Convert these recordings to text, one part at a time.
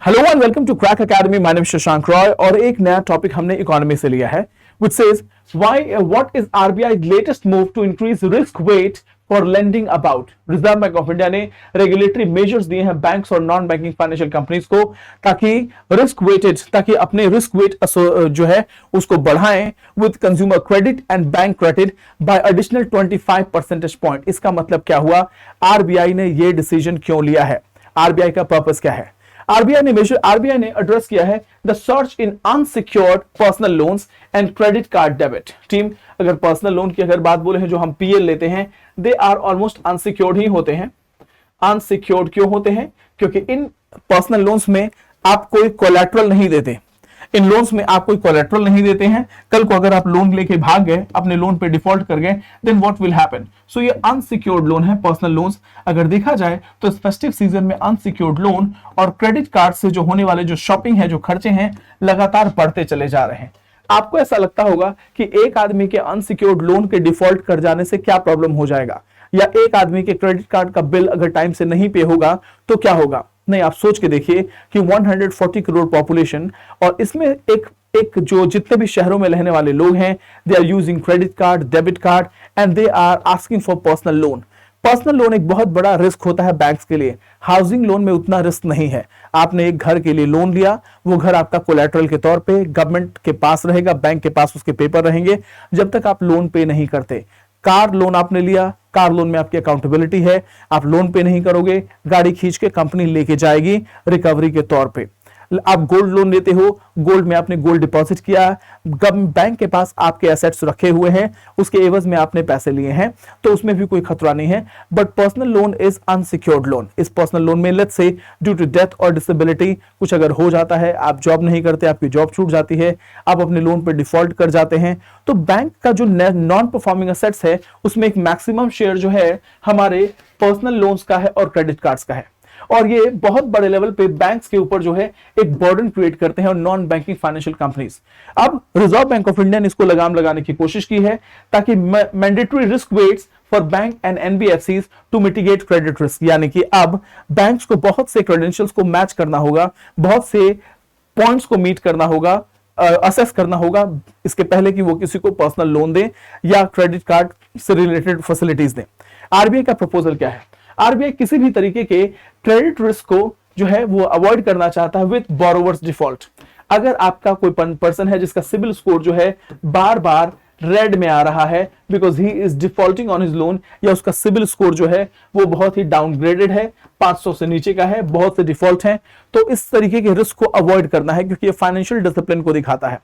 Hello and welcome to crack academy. My name Shashank Roy और एक नया टॉपिक हमने इकोनॉमी से लिया है which says what is RBI latest move to increase risk weight for lending about. Reserve Bank of India ने regulatory measures दिए हैं बैंक्स और नॉन बैंकिंग फाइनेंशियल कंपनीज को ताकि अपने रिस्क वेट जो है उसको बढ़ाएं with consumer credit and bank credit by additional 25 percentage point. इसका मतलब क्या हुआ, आरबीआई ने यह डिसीजन क्यों लिया है, आरबीआई का पर्पस क्या है। आरबीआई ने एड्रेस किया है the search in unsecured personal loans and credit card debit. Team, अगर पर्सनल लोन की अगर बात बोले हैं, जो हम पीएल लेते हैं, दे आर ऑलमोस्ट अनसिक्योर्ड ही होते हैं। अनसिक्योर्ड क्यों होते हैं? क्योंकि इन पर्सनल लोन्स में आप कोई कोलैटरल नहीं देते। इन लोन्स में आप कोई कोलैटरल नहीं देते हैं। कल को अगर आप लोन लेके भाग गए, अपने लोन पे डिफॉल्ट कर गए, देन व्हाट विल हैपन। सो ये अनसिक्योर्ड लोन है, पर्सनल लोन्स। अगर देखा जाए तो इस फेस्टिव सीजन में अनसिक्योर्ड लोन और क्रेडिट कार्ड से जो होने वाले जो शॉपिंग है, जो खर्चे हैं, लगातार बढ़ते चले जा रहे हैं। आपको ऐसा लगता होगा कि एक आदमी के अनसिक्योर्ड लोन के डिफॉल्ट कर जाने से क्या प्रॉब्लम हो जाएगा, या एक आदमी के क्रेडिट कार्ड का बिल अगर टाइम से नहीं पे होगा तो क्या होगा। नहीं, आप सोच के देखिए कि 140 करोड़ पॉपुलेशन और इसमें एक जो जितने भी शहरों में रहने वाले लोग हैं, they are using credit card, debit card and they are asking for personal loan. Personal loan एक बहुत बड़ा रिस्क होता है बैंक्स के लिए। हाउसिंग लोन में उतना रिस्क नहीं है। आपने एक घर के लिए लोन लिया, वो घर आपका कोलैटरल के तौर पे गवर्नमेंट के पास रहेगा, बैंक के पास उसके पेपर रहेंगे जब तक आप लोन पे नहीं करते। कार लोन आपने लिया, कार लोन में आपकी अकाउंटेबिलिटी है, आप लोन पे नहीं करोगे, गाड़ी खींच के कंपनी लेके जाएगी रिकवरी के तौर पे। आप गोल्ड लोन लेते हो, गोल्ड में आपने गोल्ड डिपॉजिट किया, बैंक के पास आपके एसेट्स रखे हुए हैं, उसके एवज में आपने पैसे लिए हैं, तो उसमें भी कोई खतरा नहीं है। But personal loan is unsecured loan. इस पर्सनल लोन में let's say due to death और डिसेबिलिटी कुछ अगर हो जाता है, आप जॉब नहीं करते, आपकी जॉब छूट जाती है, आप अपने लोन पर डिफॉल्ट कर जाते हैं, तो बैंक का जो नॉन परफॉर्मिंग एसेट्स है उसमें एक मैक्सिमम शेयर जो है हमारे पर्सनल लोन्स का है और क्रेडिट कार्ड्स का है। और ये बहुत बड़े लेवल पे बैंक्स के ऊपर जो है एक बर्डन क्रिएट करते हैं और नॉन बैंकिंग फाइनेंशियल कंपनीज। अब रिजर्व बैंक ऑफ इंडिया ने इसको लगाम लगाने की कोशिश की है ताकि mandatory risk weights for bank and NBFCs to mitigate credit risk, यानी कि अब बैंक्स को बहुत से क्रेडेंशियल्स को मैच करना होगा, बहुत से पॉइंट्स को मीट करना होगा, असेस करना होगा, इसके पहले कि वो किसी को पर्सनल लोन दें या क्रेडिट कार्ड से रिलेटेड फैसिलिटीज दें। आरबीआई का प्रपोजल क्या है? आरबीआई किसी भी तरीके के क्रेडिट रिस्क को जो है वो अवॉइड करना चाहता है विद बोरोवर्स डिफॉल्ट। अगर आपका कोई पर्सन है जिसका सिबिल स्कोर जो है बार बार रेड में आ रहा है because he is defaulting on his loan, या उसका सिबिल स्कोर जो है वो बहुत ही डाउनग्रेडेड है, 500 से नीचे का है, बहुत से डिफॉल्ट हैं, तो इस तरीके के रिस्क को अवॉइड करना है क्योंकि ये फाइनेंशियल डिसिप्लिन को दिखाता है।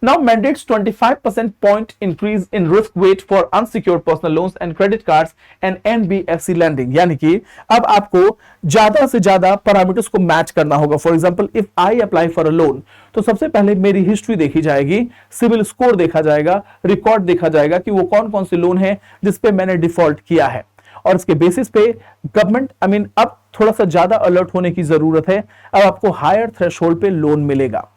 Now mandates 25% point increase in risk weight for unsecured personal loans and credit cards and NBFC lending, यानी कि अब आपको ज्यादा से ज्यादा पैरामीटर्स को मैच करना होगा। For example, if I apply for a loan, तो सबसे पहले मेरी हिस्ट्री देखी जाएगी, सिविल स्कोर देखा जाएगा, रिकॉर्ड देखा जाएगा कि वो कौन कौन से लोन है जिसपे मैंने डिफॉल्ट किया है, और इसके बेसिस पे गवर्नमेंट अब थोड़ा सा ज्यादा अलर्ट होने की जरूरत है। अब आपको हायर थ्रेशोल्ड पे लोन मिलेगा।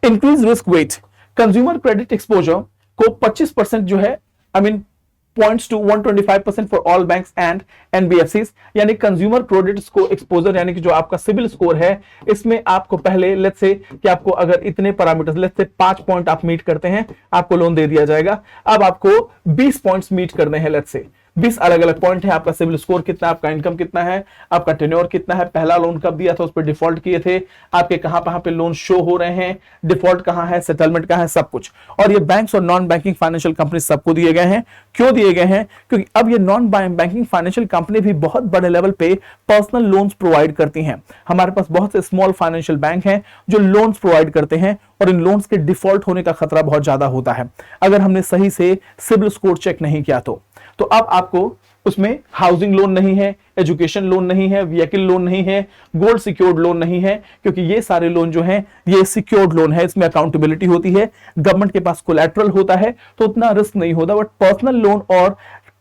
Increase risk weight, consumer credit exposure को 25% जो है points to 125% for all banks and NBFCs, यानी कंज्यूमर क्रेडिट को एक्सपोजर, यानी कि जो आपका सिविल स्कोर है, इसमें आपको पहले लेट्स से कि आपको अगर इतने पैरामीटर्स लेट्स से 5 पॉइंट आप मीट करते हैं, आपको लोन दे दिया जाएगा। अब आपको 20 पॉइंट्स मीट करने हैं, लेट्स से 20 अलग अलग पॉइंट है। आपका सिविल स्कोर कितना, आपका इनकम कितना है, आपका टेन्योर कितना है, पहला लोन कब दिया था, उस पर डिफॉल्ट किए थे, आपके कहां पे लोन शो हो रहे हैं, डिफॉल्ट कहां है, सेटलमेंट कहां है, सब कुछ। और ये बैंक्स और नॉन बैंकिंग फाइनेंशियल कंपनी सबको दिए गए हैं। क्यों दिए गए हैं? क्योंकि अब ये नॉन बैंकिंग फाइनेंशियल कंपनी भी बहुत बड़े लेवल पे पर्सनल लोन्स प्रोवाइड करती हैं। हमारे पास बहुत से स्मॉल फाइनेंशियल बैंक हैं जो लोन्स प्रोवाइड करते हैं और इन लोन्स के डिफॉल्ट होने का खतरा बहुत ज्यादा होता है अगर हमने सही से सिबिल स्कोर चेक नहीं किया तो अब आपको उसमें हाउसिंग लोन नहीं है, एजुकेशन लोन नहीं है, व्हीकल लोन नहीं है, गोल्ड सिक्योर्ड लोन नहीं है, क्योंकि ये सारे लोन जो हैं ये सिक्योर्ड लोन है, इसमें अकाउंटेबिलिटी होती है, गवर्नमेंट के पास कोलैटरल होता है, तो उतना रिस्क नहीं होता। बट पर्सनल लोन और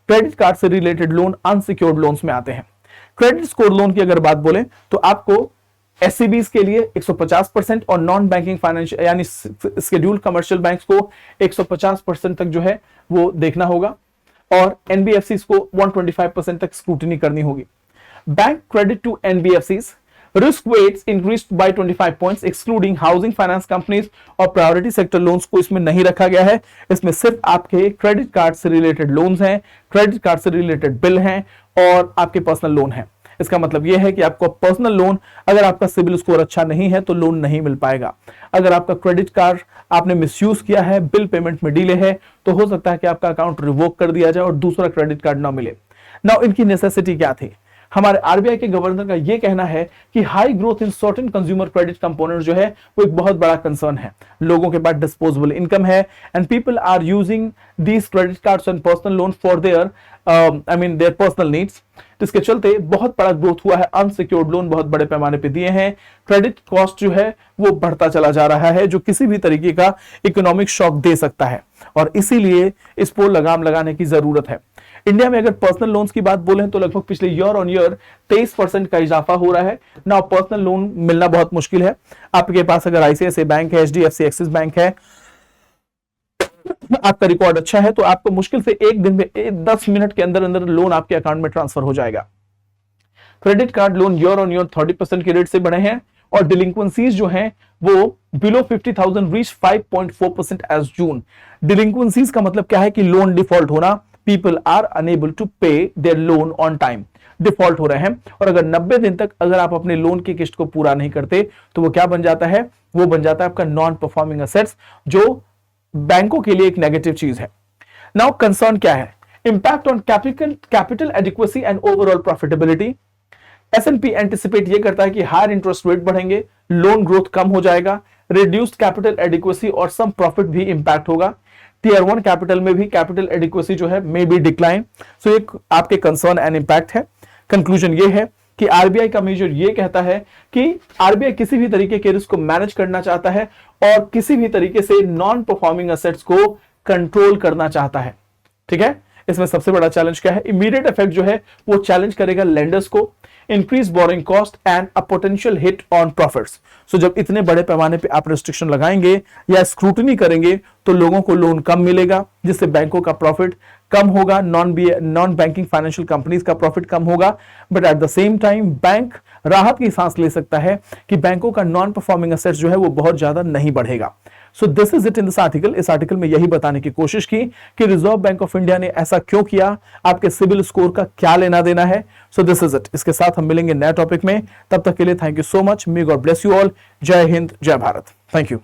क्रेडिट कार्ड से रिलेटेड लोन अनसिक्योर्ड लोन्स में आते हैं। क्रेडिट स्कोर लोन की अगर बात बोले तो आपको एससीबीज के लिए 150% और नॉन बैंकिंग फाइनेंशियल यानी शेड्यूल्ड कमर्शियल बैंक्स को 150% तक जो है वो देखना होगा, और एनबीएफसीज को 125% तक स्क्रूटिनी करनी होगी। Bank credit to NBFCs, risk weights increased by 25 points excluding housing finance companies और प्रायोरिटी सेक्टर लोन्स को इसमें नहीं रखा गया है। इसमें सिर्फ आपके क्रेडिट कार्ड से रिलेटेड लोन्स हैं, क्रेडिट कार्ड से रिलेटेड बिल हैं और आपके पर्सनल लोन हैं। इसका मतलब यह है कि आपको पर्सनल लोन, अगर आपका सिबिल स्कोर अच्छा नहीं है तो लोन नहीं मिल पाएगा। अगर आपका क्रेडिट कार्ड आपने मिसयूज किया है, बिल पेमेंट में डिले है, तो हो सकता है कि आपका अकाउंट रिवोक कर दिया जाए और दूसरा क्रेडिट कार्ड ना मिले। नाउ इनकी नेसेसिटी क्या थी? हमारे आरबीआई के गवर्नर का यह कहना है कि high growth in certain consumer credit component जो है वो एक बहुत बड़ा कंसर्न है। लोगों के पास डिस्पोजेबल इनकम है and people are using these credit cards and personal loan for their their personal needs. इसके चलते बहुत बड़ा ग्रोथ हुआ है, अनसिक्योर्ड लोन बहुत बड़े पैमाने पे दिए हैं, क्रेडिट कॉस्ट जो है वो बढ़ता चला जा रहा है, जो किसी भी तरीके का इकोनॉमिक शॉक दे सकता है और इसीलिए इस पर लगाम लगाने की जरूरत है। इंडिया में अगर पर्सनल लोन्स की बात बोलें तो लगभग पिछले ईयर ऑन ईयर 23% का इजाफा हो रहा है। नाउ पर्सनल लोन मिलना बहुत मुश्किल है। आपके पास अगर आईसीआईसीआई बैंक है, एचडीएफसी एक्सिस बैंक है, आपका रिकॉर्ड अच्छा है तो आपको मुश्किल से एक दिन में 10 मिनट के अंदर अंदर लोन आपके अकाउंट में ट्रांसफर हो जाएगा। Credit card loan year on year 30% के रेट से बढ़े हैं और डिलिंक्वेंसीज जो हैं वो बिलो 50,000 रीच 5.4% एज जून। डिलिंक्वेंसीज का मतलब क्या है कि लोन डिफॉल्ट होना, पीपल आर अनेबल टू पे there loan on time, default हो रहे हैं। और अगर 90 दिन तक अगर आप अपने लोन की किस्त को पूरा नहीं करते तो वो क्या बन जाता है? वो बन जाता है आपका नॉन परफॉर्मिंग असेट्स, जो बैंकों के लिए एक नेगेटिव चीज है। नाउ कंसर्न क्या है? Impact on capital adequacy and overall profitability. S&P anticipate ये करता है कि हायर इंटरेस्ट रेट बढ़ेंगे, लोन ग्रोथ कम हो जाएगा, रिड्यूस्ड कैपिटल एडिक्वेसी और सम प्रॉफिट भी इंपैक्ट होगा। टियर 1 कैपिटल में भी कैपिटल एडिक्वेसी जो है मे बी डिक्लाइन। सो एक आपके कंसर्न एंड इंपैक्ट है। कंक्लूजन ये है कि आरबीआई का मेजर ये कहता है कि आरबीआई किसी भी तरीके के रिस्क को मैनेज करना चाहता है और किसी भी तरीके से नॉन परफॉर्मिंग असेट्स को कंट्रोल करना चाहता है। ठीक है, इसमें सबसे बड़ा चैलेंज क्या है? इमीडिएट इफेक्ट जो है वो चैलेंज करेगा लेंडर्स को, increase borrowing cost and a potential hit on profits. So जब इतने बड़े पैमाने पे आप रिस्ट्रिक्शन लगाएंगे या स्क्रूटनी करेंगे तो लोगों को लोन कम मिलेगा, जिससे बैंकों का प्रॉफिट कम होगा, नॉन बैंकिंग फाइनेंशियल कंपनीज का प्रॉफिट कम होगा। But at the same time bank राहत की सांस ले सकता है कि बैंकों का नॉन परफॉर्मिंग असेट्स जो है वो बहुत ज्यादा नहीं बढ़ेगा। So this is it in this article. इस आर्टिकल में यही बताने की कोशिश की कि रिजर्व बैंक ऑफ इंडिया ने ऐसा क्यों किया, आपके सिविल स्कोर का क्या लेना देना है। So this is it. इसके साथ हम मिलेंगे नए टॉपिक में, तब तक के लिए thank you so much. May God bless you all. जय हिंद, जय भारत। Thank you.